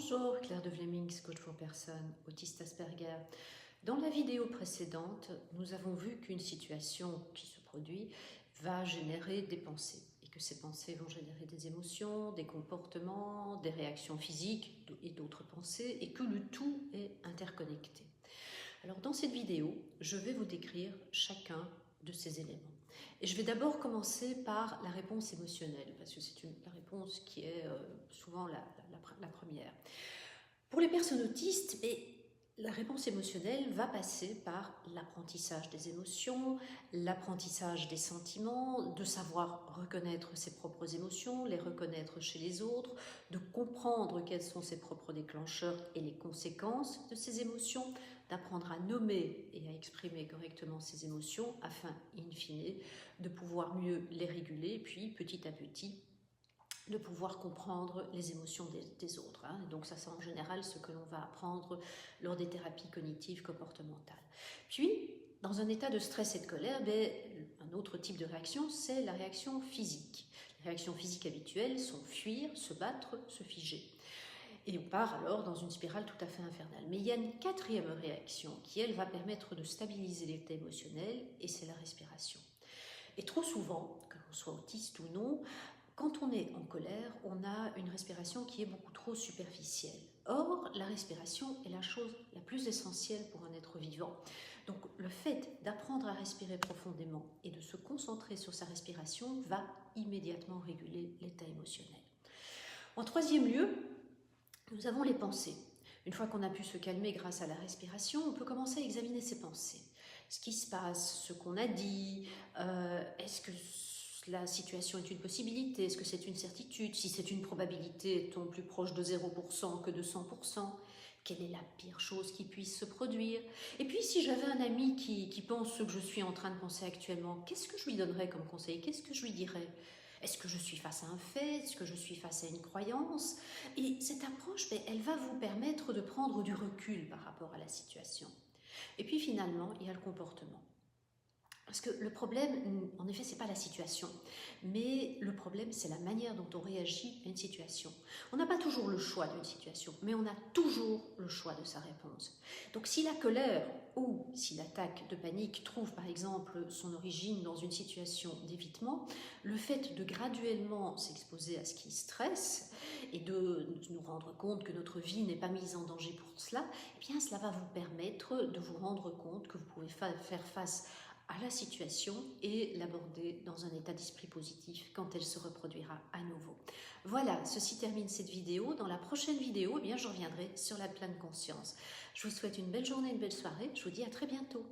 Bonjour, Claire de Vlemings, coach pour personnes, autiste Asperger. Dans la vidéo précédente, nous avons vu qu'une situation qui se produit va générer des pensées et que ces pensées vont générer des émotions, des comportements, des réactions physiques et d'autres pensées et que le tout est interconnecté. Alors dans cette vidéo, je vais vous décrire chacun de ces éléments. Et je vais d'abord commencer par la réponse émotionnelle, parce que c'est la réponse qui est souvent la première. Pour les personnes autistes, la réponse émotionnelle va passer par l'apprentissage des émotions, l'apprentissage des sentiments, de savoir reconnaître ses propres émotions, les reconnaître chez les autres, de comprendre quels sont ses propres déclencheurs et les conséquences de ces émotions, d'apprendre à nommer et à exprimer correctement ses émotions afin, in fine, de pouvoir mieux les réguler, puis petit à petit, de pouvoir comprendre les émotions des autres. Donc ça, c'est en général ce que l'on va apprendre lors des thérapies cognitives comportementales. Puis, dans un état de stress et de colère, un autre type de réaction, c'est la réaction physique. Les réactions physiques habituelles sont fuir, se battre, se figer. Et on part alors dans une spirale tout à fait infernale. Mais il y a une quatrième réaction qui, elle, va permettre de stabiliser l'état émotionnel, et c'est la respiration. Et trop souvent, que l'on soit autiste ou non, quand on est en colère, on a une respiration qui est beaucoup trop superficielle. Or, la respiration est la chose la plus essentielle pour un être vivant. Donc, le fait d'apprendre à respirer profondément et de se concentrer sur sa respiration va immédiatement réguler l'état émotionnel. En troisième lieu, nous avons les pensées. Une fois qu'on a pu se calmer grâce à la respiration, on peut commencer à examiner ses pensées. Ce qui se passe, ce qu'on a dit, est-ce que la situation est une possibilité, est-ce que c'est une certitude, si c'est une probabilité, est-on plus proche de 0% que de 100%, quelle est la pire chose qui puisse se produire? Et puis si j'avais un ami qui pense ce que je suis en train de penser actuellement, qu'est-ce que je lui donnerais comme conseil? Qu'est-ce que je lui dirais? Est-ce que je suis face à un fait? Est-ce que je suis face à une croyance? Et cette approche, elle va vous permettre de prendre du recul par rapport à la situation. Et puis finalement, il y a le comportement. Parce que le problème, en effet, ce n'est pas la situation, mais le problème, c'est la manière dont on réagit à une situation. On n'a pas toujours le choix d'une situation, mais on a toujours le choix de sa réponse. Donc si la colère ou si l'attaque de panique trouve par exemple son origine dans une situation d'évitement, le fait de graduellement s'exposer à ce qui stresse et de nous rendre compte que notre vie n'est pas mise en danger pour cela, eh bien cela va vous permettre de vous rendre compte que vous pouvez faire face à la situation et l'aborder dans un état d'esprit positif quand elle se reproduira à nouveau. Voilà, ceci termine cette vidéo. Dans la prochaine vidéo, eh bien, je reviendrai sur la pleine conscience. Je vous souhaite une belle journée, une belle soirée. Je vous dis à très bientôt.